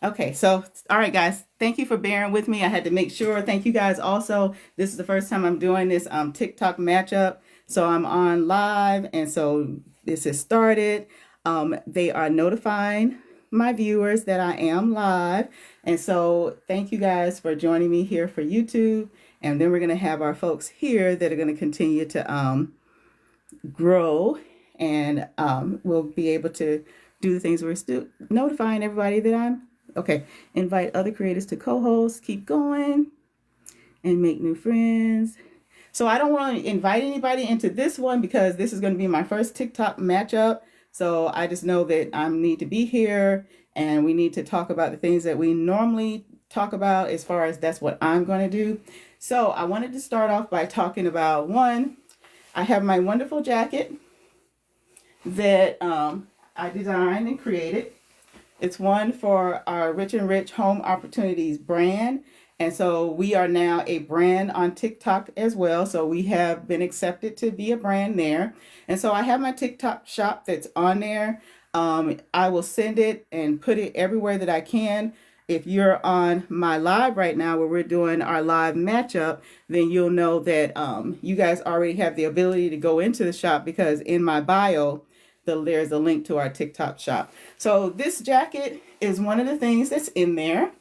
Okay, so all right, guys, thank you for bearing with me. I had to make sure. Thank you guys also. This is the first time I'm doing this TikTok matchup. So I'm on live, and so this has started. They are notifying my viewers that I am live. And so thank you guys for joining me here for YouTube. And then we're going to have our folks here that are going to continue to grow, and we'll be able to do the things. We're still notifying everybody that I'm okay. Invite other creators to co-host. Keep going and make new friends. So I don't want to invite anybody into this one because this is going to be my first TikTok matchup. So I just know that I need to be here and we need to talk about the things that we normally talk about, as far as that's what I'm going to do. So I wanted to start off by talking about one. I have my wonderful jacket that I designed and created. It's one for our Rich Home Opportunities brand. And so we are now a brand on TikTok as well. So we have been accepted to be a brand there. And so I have my TikTok shop that's on there. I will send it and put it everywhere that I can. If you're on my live right now where we're doing our live matchup, then you'll know that you guys already have the ability to go into the shop, because in my bio, there's a link to our TikTok shop. So this jacket is one of the things that's in there.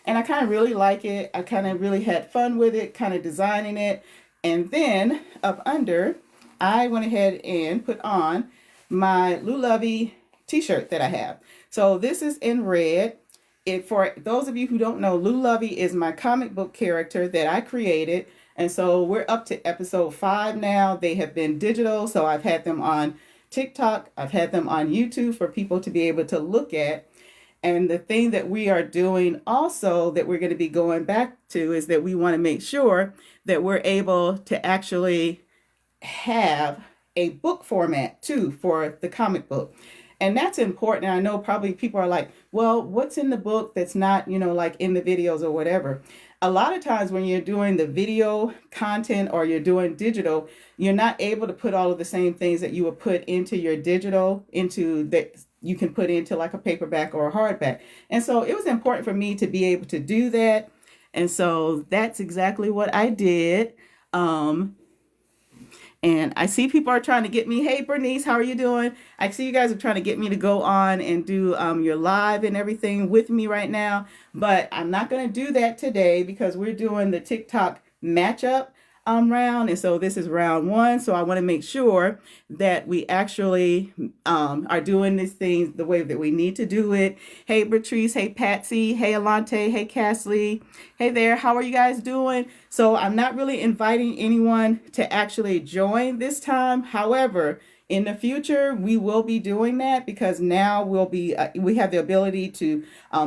And I kind of really like it. I kind of really had fun with it, kind of designing it. And then up under, I went ahead and put on my Lulovy t-shirt that I have. So this is in red. For those of you who don't know, Lulovy is my comic book character that I created. And so we're up to episode 5 now. They have been digital. So I've had them on TikTok. I've had them on YouTube for people to be able to look at. And the thing that we are doing also that we're going to be going back to is that we want to make sure that we're able to actually have a book format too for the comic book. And that's important. I know probably people are like, well, what's in the book that's not, like in the videos or whatever. A lot of times when you're doing the video content or you're doing digital, you're not able to put all of the same things that you would put into your digital, into that you can put into like a paperback or a hardback. And so it was important for me to be able to do that. And so that's exactly what I did. And I see people are trying to get me. Hey, Bernice, how are you doing? I see you guys are trying to get me to go on and do your live and everything with me right now. But I'm not going to do that today because we're doing the TikTok matchup round. And so this is round 1. So I want to make sure that we actually are doing these things the way that we need to do it. Hey, Patrice. Hey, Patsy. Hey, Alante. Hey, Cassie. Hey there. How are you guys doing? So I'm not really inviting anyone to actually join this time. However, in the future, we will be doing that because now we have the ability to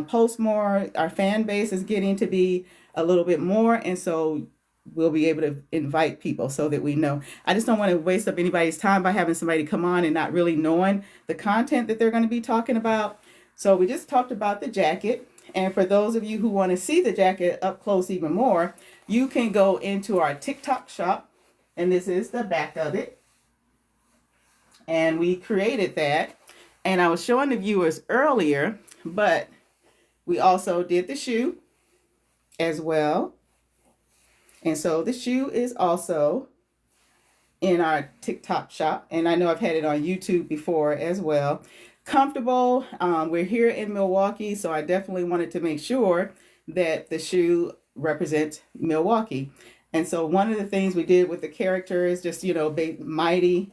post more. Our fan base is getting to be a little bit more. And so we'll be able to invite people so that we know. I just don't want to waste up anybody's time by having somebody come on and not really knowing the content that they're going to be talking about. So we just talked about the jacket. And for those of you who want to see the jacket up close even more, you can go into our TikTok shop. And this is the back of it. And we created that. And I was showing the viewers earlier, but we also did the shoe as well. And so the shoe is also in our TikTok shop. And I know I've had it on YouTube before as well. Comfortable. We're here in Milwaukee, so I definitely wanted to make sure that the shoe represents Milwaukee. And so one of the things we did with the character is just, mighty.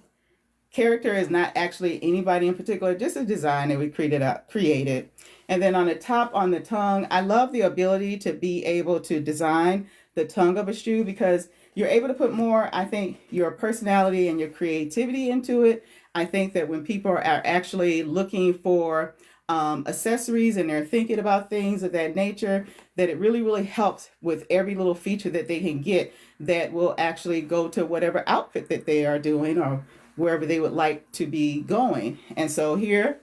Character is not actually anybody in particular, just a design that we created. And then on the top, on the tongue, I love the ability to be able to design the tongue of a shoe because you're able to put more, I think, your personality and your creativity into it. I think that when people are actually looking for accessories and they're thinking about things of that nature, that it really, really helps with every little feature that they can get that will actually go to whatever outfit that they are doing or wherever they would like to be going. And so here,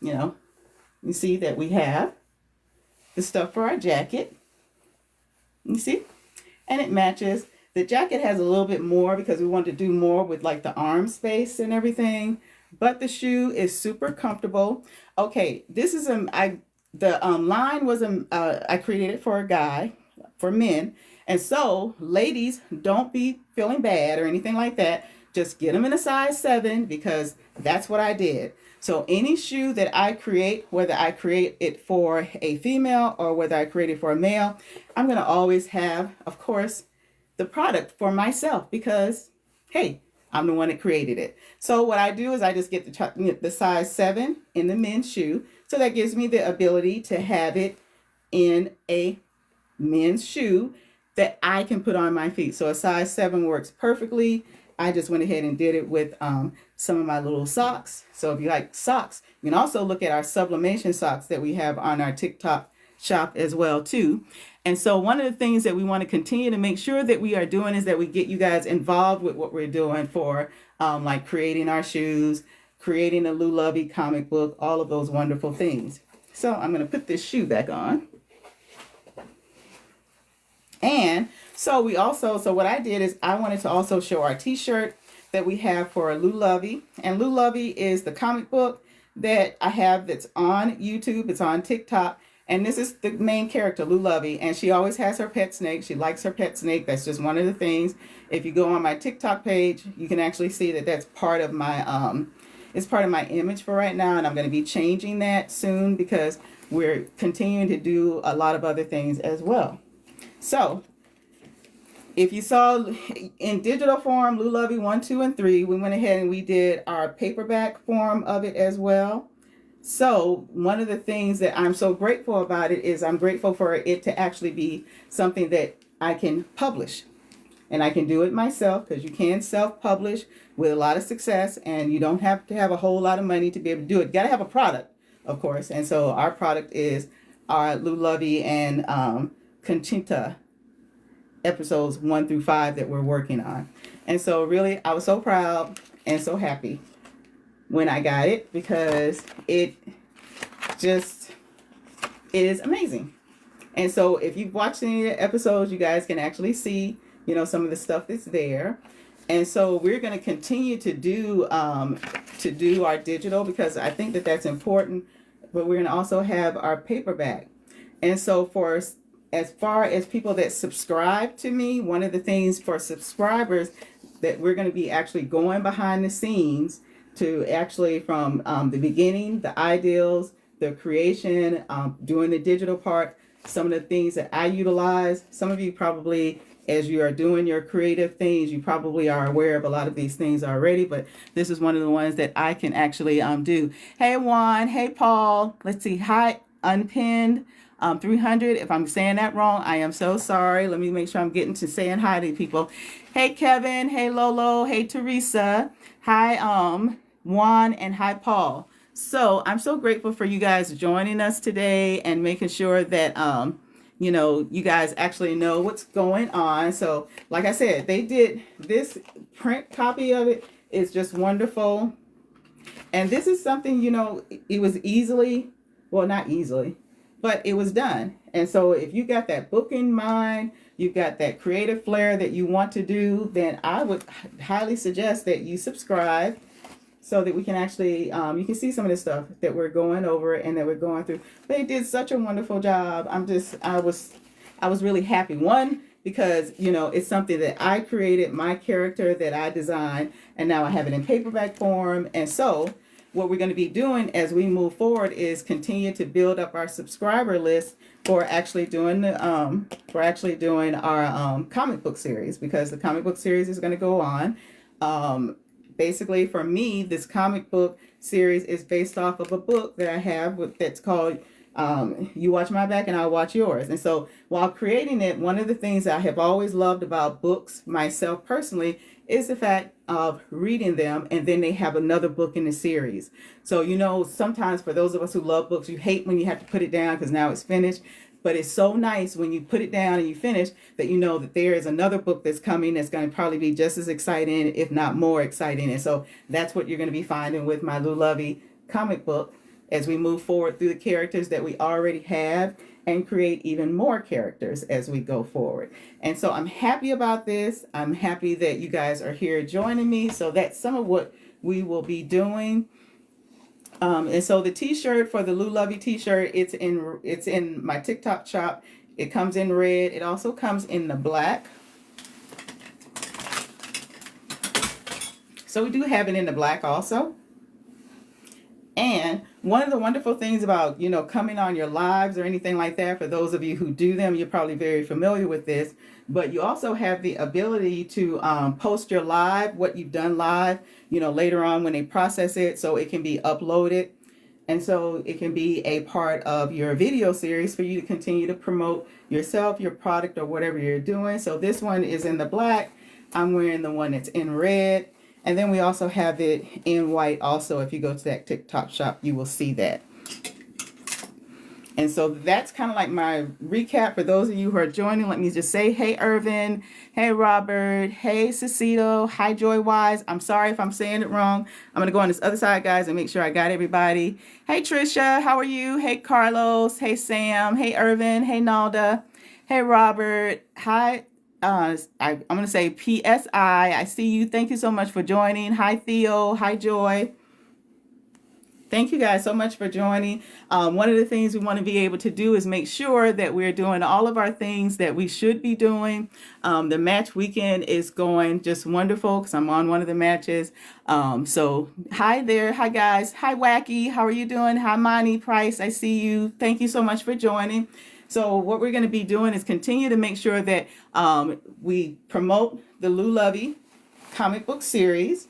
you see that we have the stuff for our jacket. You see? And it matches. The jacket has a little bit more because we wanted to do more with like the arm space and everything. But the shoe is super comfortable. Okay, this is the line was I created it for a guy, for men. And so, ladies, don't be feeling bad or anything like that. Just get them in a size 7 because that's what I did. So any shoe that I create, whether I create it for a female or whether I create it for a male, I'm going to always have, of course, the product for myself because, hey, I'm the one that created it. So what I do is I just get the size 7 in the men's shoe. So that gives me the ability to have it in a men's shoe that I can put on my feet. So a size 7 works perfectly. I just went ahead and did it with some of my little socks. So if you like socks, you can also look at our sublimation socks that we have on our TikTok shop as well too. And so one of the things that we want to continue to make sure that we are doing is that we get you guys involved with what we're doing for like creating our shoes, creating a Lou Lovey comic book, all of those wonderful things. So I'm going to put this shoe back on. And so what I did is I wanted to also show our t-shirt that we have for Lou Lovey. And Lou Lovey is the comic book that I have that's on YouTube. It's on TikTok. And this is the main character, Lou Lovey. And she always has her pet snake. She likes her pet snake. That's just one of the things. If you go on my TikTok page, you can actually see that that's part of my, it's part of my image for right now. And I'm going to be changing that soon because we're continuing to do a lot of other things as well. So, if you saw in digital form, Lou Lovey 1, 2, and 3, we went ahead and we did our paperback form of it as well. So, one of the things that I'm so grateful about it is I'm grateful for it to actually be something that I can publish. And I can do it myself because you can self-publish with a lot of success and you don't have to have a whole lot of money to be able to do it. You got to have a product, of course. And so our product is our Lou Lovey and Conchita episodes 1 through 5 that we're working on. And so really I was so proud and so happy when I got it because it just is amazing. And so if you've watched any of the episodes, you guys can actually see, you know, some of the stuff that's there. And so we're going to continue to do our digital because I think that that's important, but we're going to also have our paperback. And so as far as people that subscribe to me, one of the things for subscribers that we're going to be actually going behind the scenes to actually from the beginning, the ideals, the creation, doing the digital part, some of the things that I utilize. Some of you probably, as you are doing your creative things, you probably are aware of a lot of these things already, but this is one of the ones that I can actually do. Hey, Juan. Hey, Paul. Let's see. Hi, Unpinned. 300. If I'm saying that wrong, I am so sorry. Let me make sure I'm getting to saying hi to people. Hey, Kevin. Hey, Lolo. Hey, Teresa. Hi, Juan, and hi, Paul. So I'm so grateful for you guys joining us today and making sure that, you know, you guys actually know what's going on. So like I said, they did this print copy of it is just wonderful. And this is something, you know, it was easily, well, not easily, but it was done. And so if you got that book in mind, you've got that creative flair that you want to do, then I would highly suggest that you subscribe so that we can actually, you can see some of the stuff that we're going over and that we're going through. They did such a wonderful job. I was really happy. One, because, you know, it's something that I created, my character that I designed, and now I have it in paperback form. And so what we're going to be doing as we move forward is continue to build up our subscriber list for actually doing the our comic book series, because the comic book series is going to go on. Basically, for me, this comic book series is based off of a book that I have that's called You Watch My Back and I'll Watch Yours. And so while creating it, one of the things I have always loved about books myself personally is the fact of reading them and then they have another book in the series. So, you know, sometimes for those of us who love books, you hate when you have to put it down because now it's finished. But it's so nice when you put it down and you finish that you know that there is another book that's coming that's going to probably be just as exciting, if not more exciting. And so that's what you're going to be finding with my Lou Lovey comic book as we move forward through the characters that we already have and create even more characters as we go forward. And so I'm happy about this. I'm happy that you guys are here joining me. So that's some of what we will be doing. And so the t-shirt for the Lou Lovey t-shirt, it's in my TikTok shop. It comes in red. It also comes in the black. So we do have it in the black also. And one of the wonderful things about, coming on your lives or anything like that, for those of you who do them, you're probably very familiar with this, but you also have the ability to post your live, what you've done live, later on when they process it, so it can be uploaded. And so it can be a part of your video series for you to continue to promote yourself, your product, or whatever you're doing. So this one is in the black. I'm wearing the one that's in red. And then we also have it in white also. If you go to that TikTok shop, you will see that. And so that's kind of like my recap for those of you who are joining. Let me just say, hey, Irvin. Hey, Robert. Hey, Cecito. Hi, Joy Wise. I'm sorry if I'm saying it wrong. I'm going to go on this other side, guys, and make sure I got everybody. Hey, Trisha. How are you? Hey, Carlos. Hey, Sam. Hey, Irvin. Hey, Nalda. Hey, Robert. Hi. I'm going to say PSI. I see you. Thank you so much for joining. Hi, Theo. Hi, Joy. Thank you guys so much for joining. One of the things we want to be able to do is make sure that we're doing all of our things that we should be doing. The match weekend is going just wonderful because I'm on one of the matches. So hi there. Hi, guys. Hi, Wacky. How are you doing? Hi, Monty Price. I see you. Thank you so much for joining. So what we're going to be doing is continue to make sure that we promote the Lou Lovey comic book series.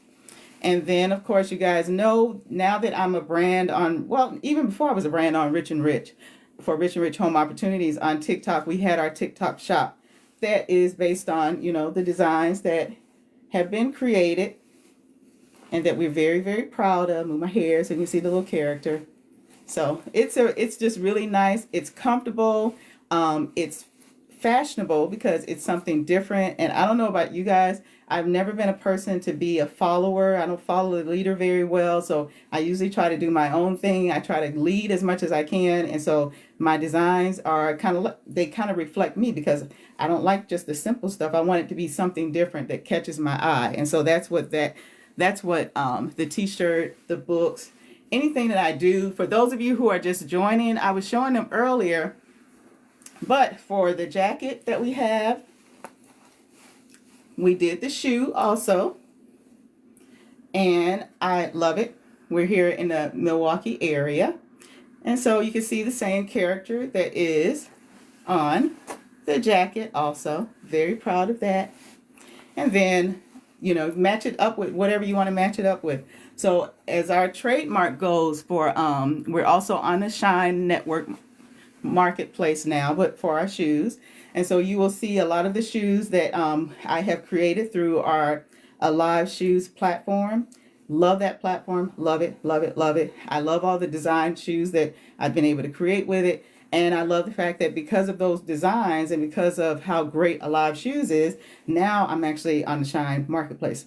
And then, of course, you guys know now that I'm a brand on, well, even before I was a brand on Rich and Rich, for Rich and Rich Home Opportunities on TikTok, we had our TikTok shop that is based on, the designs that have been created and that we're very, very proud of. Move my hair so you can see the little character. So it's just really nice. It's comfortable. It's fashionable because it's something different. And I don't know about you guys. I've never been a person to be a follower. I don't follow the leader very well. So I usually try to do my own thing. I try to lead as much as I can. And so my designs are they kind of reflect me because I don't like just the simple stuff. I want it to be something different that catches my eye. And so that's what the t-shirt, the books, anything that I do. For those of you who are just joining, I was showing them earlier, but for the jacket that we have, we did the shoe also, and I love it. We're here in the Milwaukee area, and so you can see the same character that is on the jacket also. Very proud of that. And then, match it up with whatever you want to match it up with. So as our trademark goes for, we're also on the Shine Network marketplace now, but for our shoes. And so you will see a lot of the shoes that I have created through our Alive Shoes platform. Love that platform. Love it, love it, love it. I love all the design shoes that I've been able to create with it. And I love the fact that because of those designs and because of how great Alive Shoes is, now I'm actually on the Shine marketplace.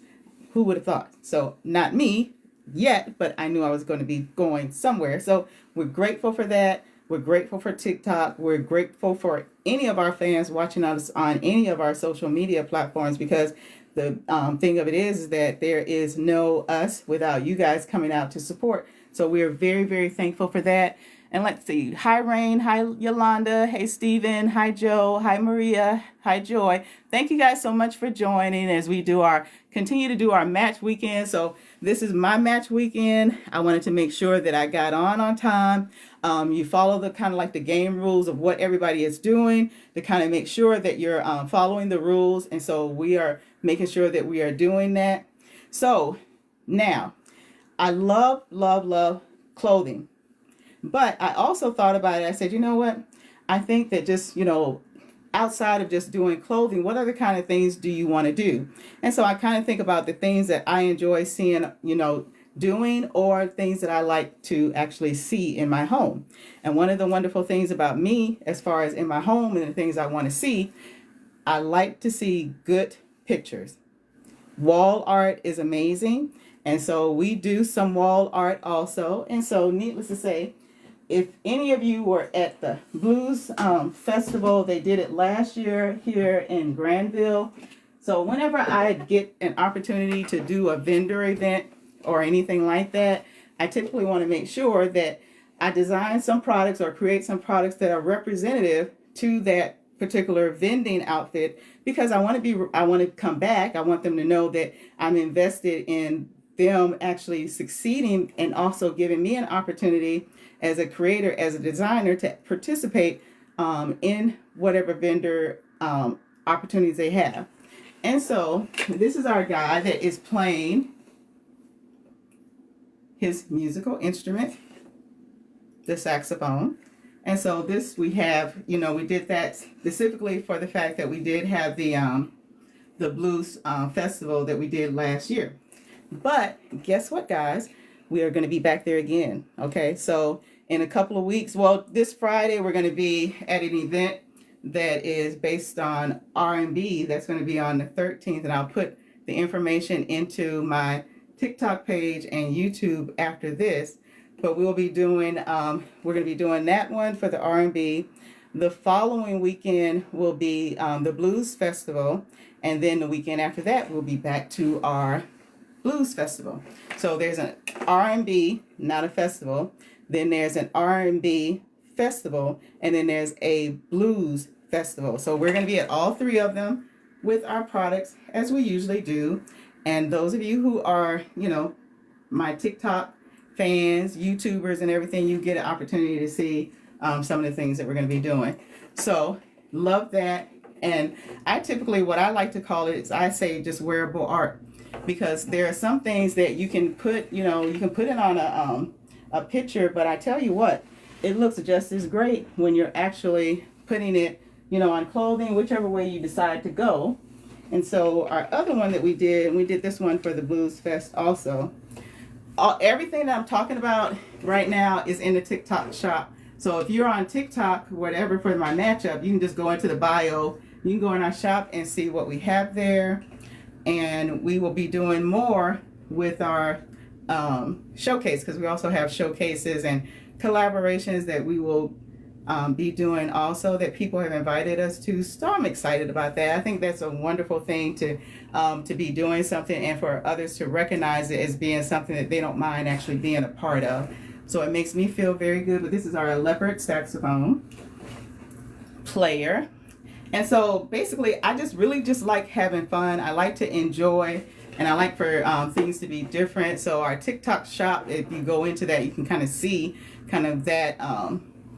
Who would have thought? So not me yet, but I knew I was going to be going somewhere. So we're grateful for that. We're grateful for TikTok. We're grateful for any of our fans watching us on any of our social media platforms, because the thing of it is that there is no us without you guys coming out to support. So we're very, very thankful for that. And let's see. Hi, Rain. Hi, Yolanda. Hey, Stephen. Hi, Joe. Hi, Maria. Hi, Joy. Thank you guys so much for joining as we continue to do our match weekend. So this is my match weekend. I wanted to make sure that I got on time. You follow the kind of like the game rules of what everybody is doing to kind of make sure that you're following the rules. And so we are making sure that we are doing that. So now I love, love, love clothing. But I also thought about it. I said, you know what? I think that just, outside of just doing clothing, what other kind of things do you want to do? And so I kind of think about the things that I enjoy seeing, doing, or things that I like to actually see in my home. And one of the wonderful things about me, as far as in my home and the things I want to see, I like to see good pictures. Wall art is amazing. And so we do some wall art also. And so needless to say, if any of you were at the Blues Festival, they did it last year here in Granville. So whenever I get an opportunity to do a vendor event or anything like that, I typically want to make sure that I design some products or create some products that are representative to that particular vending outfit, because I want to come back. I want them to know that I'm invested in them actually succeeding, and also giving me an opportunity as a creator, as a designer, to participate in whatever vendor opportunities they have. And so this is our guy that is playing his musical instrument, the saxophone. And so this we have, we did that specifically for the fact that we did have the blues festival that we did last year. But guess what, guys? We are going to be back there again. Okay, so in a couple of weeks, well, this Friday we're going to be at an event that is based on R&B. That's going to be on the 13th, and I'll put the information into my TikTok page and YouTube after this. But we'll be doing, we're going to be doing that one for the R&B. The following weekend will be the Blues Festival, and then the weekend after that we'll be back to our Blues Festival. So there's an R&B, not a festival. Then there's an R&B festival, and then there's a blues festival. So we're going to be at all three of them with our products, as we usually do. And those of you who are, my TikTok fans, YouTubers, and everything, you get an opportunity to see some of the things that we're going to be doing. So love that. And I typically, what I like to call it is, I say just wearable art, because there are some things that you can put, you can put it on a picture, but I tell you what, it looks just as great when you're actually putting it, on clothing, whichever way you decide to go. And so our other one that we did this one for the Blues Fest also. Everything that I'm talking about right now is in the TikTok shop. So if you're on TikTok, whatever, for my matchup, you can just go into the bio. You can go in our shop and see what we have there. And we will be doing more with our showcase, because we also have showcases and collaborations that we will be doing also, that people have invited us to. So I'm excited about that. I think that's a wonderful thing to be doing something, and for others to recognize it as being something that they don't mind actually being a part of. So it makes me feel very good. But this is our leopard saxophone player. And so basically, I really just like having fun. I like to enjoy, and I like for things to be different. So our TikTok shop, if you go into that, you can kind of see kind of that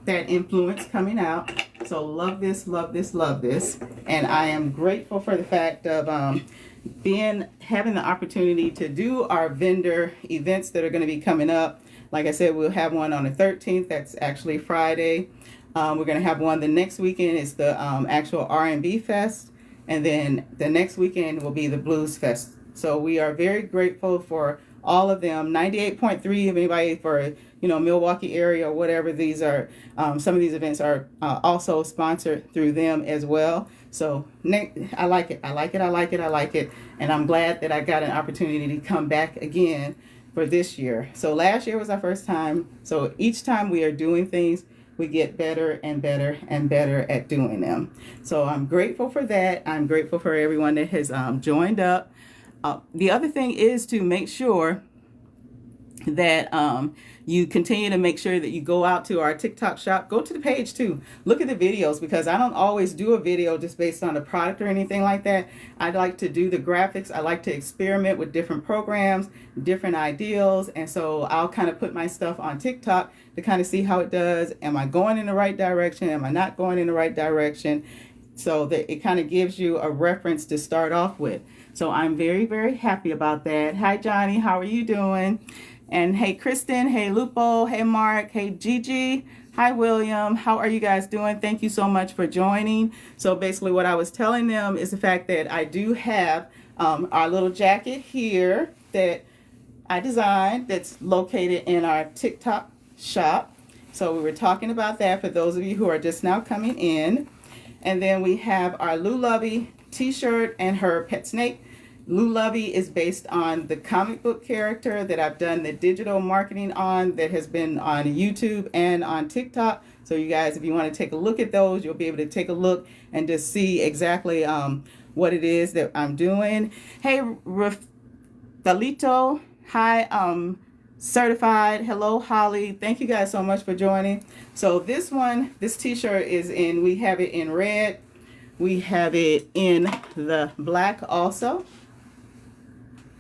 that influence coming out. So love this, love this, love this. And I am grateful for the fact of having the opportunity to do our vendor events that are going to be coming up. Like I said, we'll have one on the 13th. That's actually Friday. We're going to have one the next weekend. It's the actual R&B Fest. And then the next weekend will be the Blues Fest. So we are very grateful for all of them. 98.3, if anybody for, Milwaukee area or whatever, these are, some of these events are also sponsored through them as well. So I like it. I like it. I like it. I like it. And I'm glad that I got an opportunity to come back again for this year. So last year was our first time. So each time we are doing things, we get better and better and better at doing them. So I'm grateful for that. I'm grateful for everyone that has joined up. The other thing is to make sure that you continue to make sure that you go out to our TikTok shop. Go to the page too. Look at the videos, because I don't always do a video just based on a product or anything like that. I like to do the graphics. I like to experiment with different programs, different ideals. And so I'll kind of put my stuff on TikTok to kind of see how it does. Am I going in the right direction? Am I not going in the right direction? So that it kind of gives you a reference to start off with. So I'm very, very happy about that. Hi, Johnny. How are you doing? And hey, Kristen. Hey, Lupo. Hey, Mark. Hey, Gigi. Hi, William. How are you guys doing? Thank you so much for joining. So basically what I was telling them is the fact that I do have our little jacket here that I designed, that's located in our TikTok shop. So we were talking about that for those of you who are just now coming in. And then we have our Lou Lovey t-shirt and her pet snake. Lou Lovey is based on the comic book character that I've done the digital marketing on, that has been on YouTube and on TikTok. So you guys, if you want to take a look at those, you'll be able to take a look and just see exactly what it is that I'm doing. Hey, Dalito. Hi, certified. Hello, Holly. Thank you guys so much for joining. So this one, this t-shirt is in, we have it in red. We have it in the black also.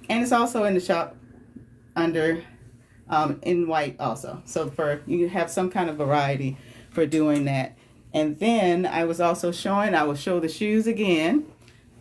And it's also in the shop under in white also. So for you have some kind of variety for doing that. And then I was also showing, I will show the shoes again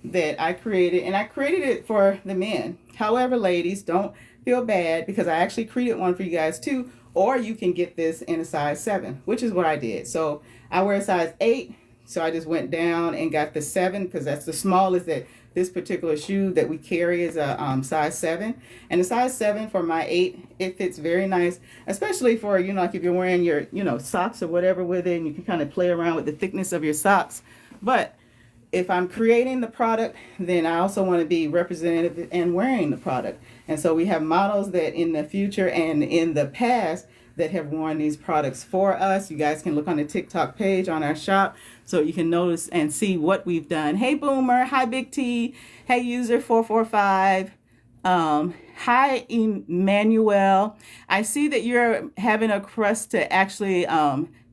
that I created, and I created it for the men. However, ladies, don't feel bad because I actually created one for you guys too, or you can get this in a size 7, which is what I did. So I wear a size 8, so I just went down and got the 7 because that's the smallest that this particular shoe that we carry is a size 7. And the size 7 for my 8, it fits very nice, especially for, you know, like if you're wearing your, you know, socks or whatever with it, and you can kind of play around with the thickness of your socks. But if I'm creating the product, then I also want to be representative and wearing the product. And so we have models that in the future and in the past that have worn these products for us. You guys can look on the TikTok page on our shop so you can notice and see what we've done. Hey Boomer, hi Big T, hey user 445. Hi Emmanuel. I see that you're having a crust to actually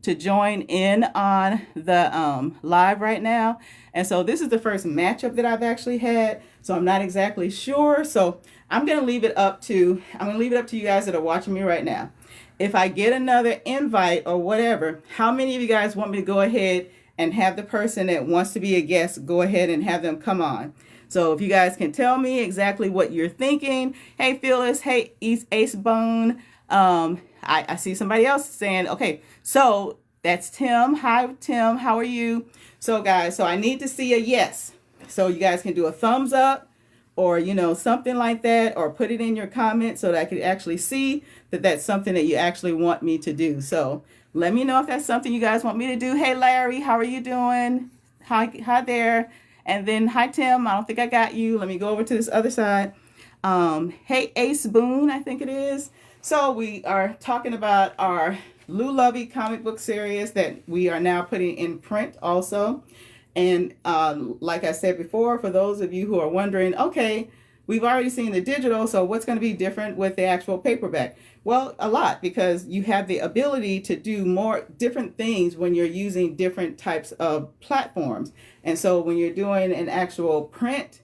to join in on the live right now. And so this is the first matchup that I've actually had. So I'm not exactly sure. So I'm going to leave it up to you guys that are watching me right now. If I get another invite or whatever, how many of you guys want me to go ahead and have the person that wants to be a guest go ahead and have them come on? So if you guys can tell me exactly what you're thinking. Hey Phyllis, hey Ace Bone. I see somebody else saying, okay, so that's Tim. Hi Tim, how are you? So guys, so I need to see a yes. So you guys can do a thumbs up or, you know, something like that, or put it in your comments so that I can actually see that that's something that you actually want me to do. So let me know if that's something you guys want me to do. Hey Larry, how are you doing? Hi there. And then hi Tim, I don't think I got you. Let me go over to this other side. Hey Ace Boone, I think it is. So we are talking about our Lou Lovey comic book series that we are now putting in print also. And like I said before, for those of you who are wondering, okay, we've already seen the digital, so what's going to be different with the actual paperback? Well, a lot, because you have the ability to do more different things when you're using different types of platforms. And so when you're doing an actual print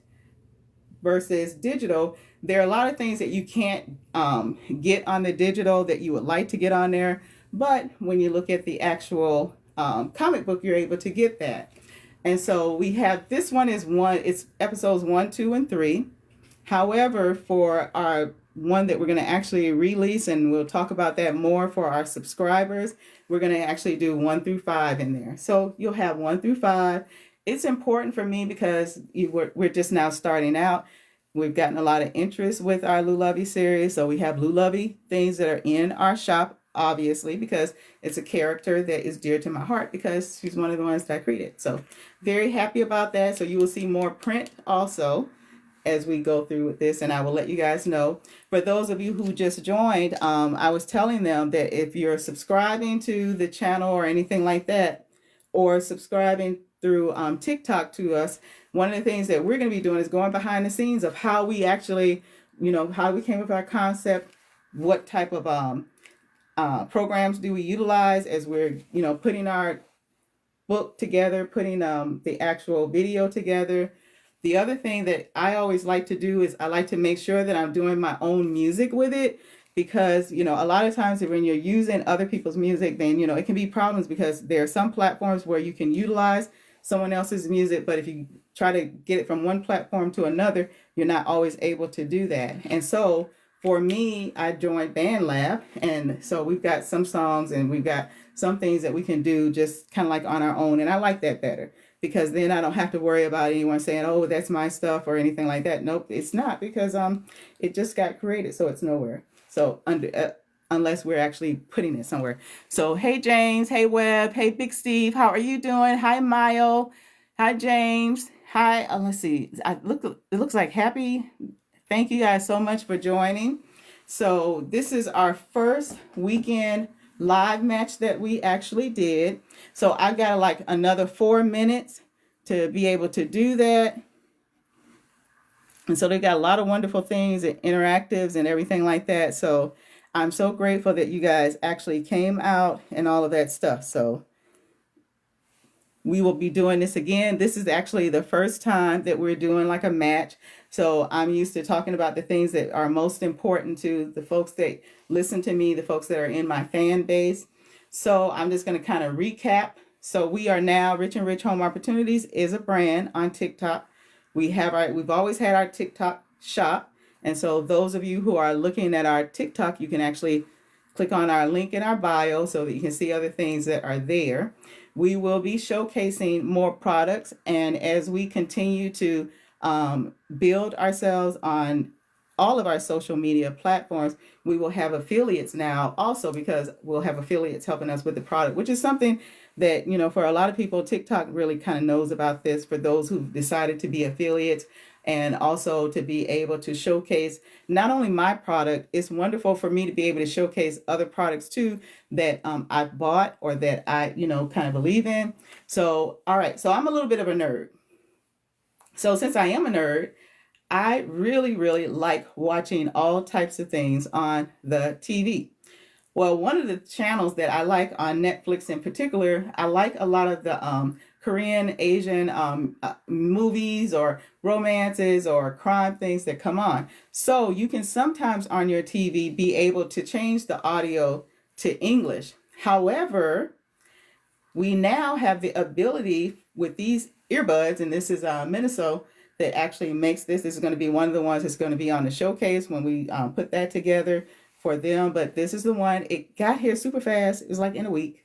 versus digital, there are a lot of things that you can't get on the digital that you would like to get on there. But when you look at the actual comic book, you're able to get that. And so we have, this one is it's episodes 1, 2, and 3. However, for our one that we're going to actually release, and we'll talk about that more for our subscribers, we're going to actually do 1 through 5 in there. So you'll have 1 through 5. It's important for me because we're just now starting out. We've gotten a lot of interest with our Lou Lovey series. So we have Lou Lovey things that are in our shop, obviously, because it's a character that is dear to my heart because she's one of the ones that I created. So very happy about that. So you will see more print also as we go through with this, and I will let you guys know. For those of you who just joined, I was telling them that if you're subscribing to the channel or anything like that, or subscribing through TikTok to us, one of the things that we're going to be doing is going behind the scenes of how we actually, you know, how we came up with our concept, what type of programs do we utilize as we're, you know, putting our book together, putting the actual video together. The other thing that I always like to do is I like to make sure that I'm doing my own music with it, because, you know, a lot of times when you're using other people's music, then, you know, it can be problems because there are some platforms where you can utilize someone else's music, but if you try to get it from one platform to another, you're not always able to do that. And so for me, I joined BandLab, and so we've got some songs and we've got some things that we can do just kind of like on our own, and I like that better, because then I don't have to worry about anyone saying, oh, that's my stuff or anything like that. Nope, it's not, because it just got created, so it's nowhere. So unless we're actually putting it somewhere. So hey James, hey Webb, hey Big Steve, how are you doing? Hi Mile, hi James, hi. Let's see, it looks like Happy. Thank you guys so much for joining. So this is our first weekend live match that we actually did. So I got like another 4 minutes to be able to do that. And so they got a lot of wonderful things and interactives and everything like that. So I'm so grateful that you guys actually came out and all of that stuff. So we will be doing this again. This is actually the first time that we're doing like a match. So I'm used to talking about the things that are most important to the folks that listen to me, the folks that are in my fan base. So I'm just going to kind of recap. So we are now Rich and Rich Home Opportunities is a brand on TikTok. We've always had our TikTok shop. And so those of you who are looking at our TikTok, you can actually click on our link in our bio so that you can see other things that are there. We will be showcasing more products, and as we continue to build ourselves on all of our social media platforms, we will have affiliates now also, because we'll have affiliates helping us with the product, which is something that, for a lot of people, TikTok really kind of knows about this. For those who decided to be affiliates, and also to be able to showcase not only my product, it's wonderful for me to be able to showcase other products too that I've bought or that I, kind of believe in. So, all right. So I'm a little bit of a nerd. So since I am a nerd, I really, really like watching all types of things on the TV. Well, one of the channels that I like on Netflix in particular, I like a lot of the Korean, Asian movies or romances or crime things that come on. So you can sometimes on your TV be able to change the audio to English. However, we now have the ability with these earbuds, and this is Minnesota that actually makes this. This is going to be one of the ones that's going to be on the showcase when we put that together for them. But this is the one. It got here super fast. It was like in a week.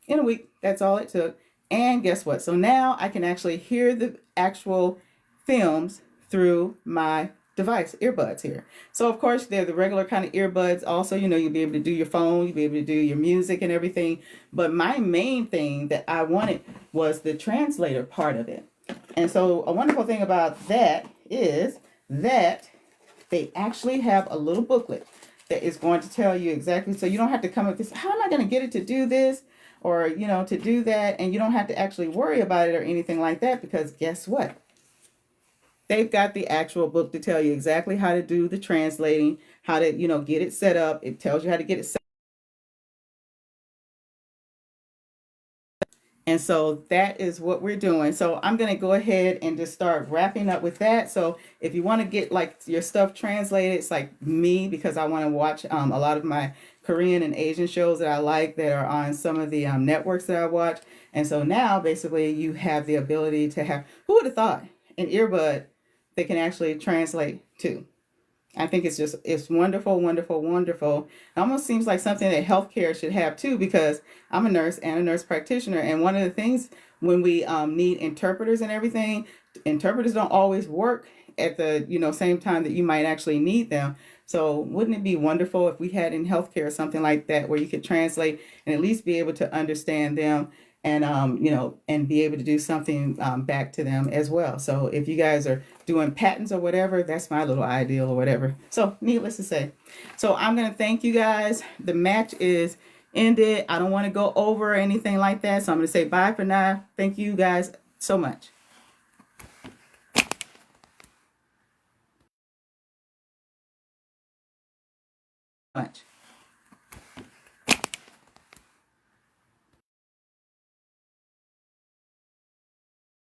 In a week, that's all it took. And guess what? So now I can actually hear the actual films through my device, earbuds here. So of course they're the regular kind of earbuds. Also, you'll be able to do your phone, you'll be able to do your music and everything. But my main thing that I wanted was the translator part of it. And so a wonderful thing about that is that they actually have a little booklet that is going to tell you exactly, so you don't have to come up with this, how am I going to get it to do this or, to do that? And you don't have to actually worry about it or anything like that, because guess what? They've got the actual book to tell you exactly how to do the translating, how to, get it set up. It tells you how to get it set up. And so that is what we're doing. So I'm going to go ahead and just start wrapping up with that. So if you want to get like your stuff translated, it's like me, because I want to watch a lot of my Korean and Asian shows that I like that are on some of the networks that I watch. And so now basically you have the ability to have, who would have thought, an earbud that can actually translate to. I think it's wonderful, wonderful, wonderful. It almost seems like something that healthcare should have too, because I'm a nurse and a nurse practitioner. And one of the things when we need interpreters and everything, interpreters don't always work at the, same time that you might actually need them. So wouldn't it be wonderful if we had in healthcare something like that where you could translate and at least be able to understand them and, and be able to do something back to them as well. So if you guys are doing patents or whatever, that's my little ideal or whatever. So needless to say. So I'm going to thank you guys. The match is ended. I don't want to go over or anything like that. So I'm going to say bye for now. Thank you guys so much. Much.